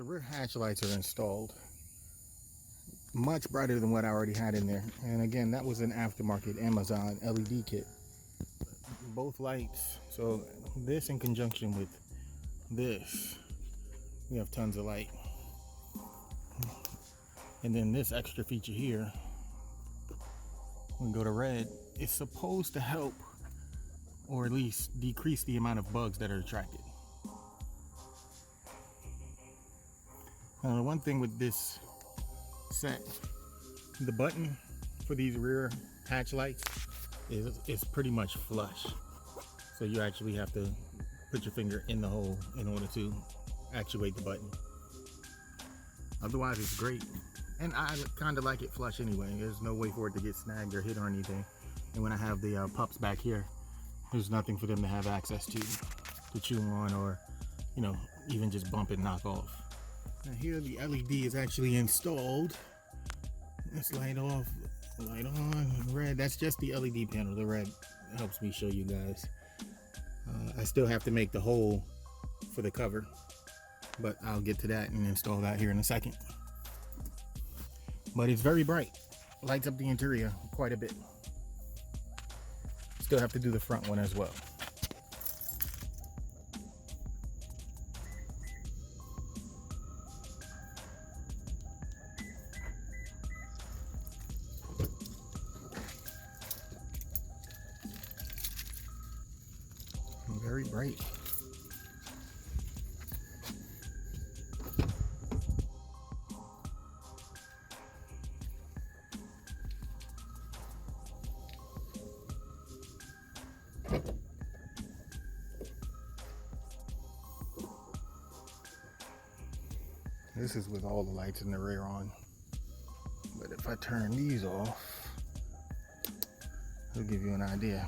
The rear hatch lights are installed, much brighter than what I already had in there. And again, that was an aftermarket Amazon LED kit. Both lights, so this in conjunction with this, we have tons of light. And then this extra feature here, when we go to red, it's supposed to help or at least decrease the amount of bugs that are attracted. Now, the one thing with this set, the button for these rear hatch lights is pretty much flush. So you actually have to put your finger in the hole in order to actuate the button. Otherwise, it's great. And I kind of like it flush anyway. There's no way for it to get snagged or hit or anything. And when I have the pups back here, there's nothing for them to have access to chew on or, you know, even just bump and knock off. Now here the LED is actually installed. Let's light off, light on, red. That's just the LED panel. The red helps me show you guys. I still have to make the hole for the cover, but I'll get to that and install that here in a second. But it's very bright, lights up the interior quite a bit. Still have to do the front one as well. Very bright. This is with all the lights in the rear on. But if I turn these off, it'll give you an idea.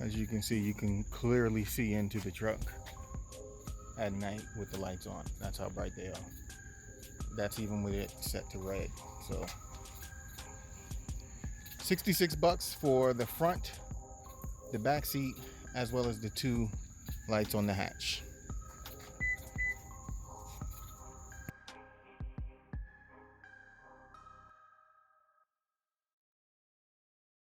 As you can see, you can clearly see into the truck at night with the lights on. That's how bright they are. That's even with it set to red. So 66 bucks for the front, the back seat, as well as the two lights on the hatch.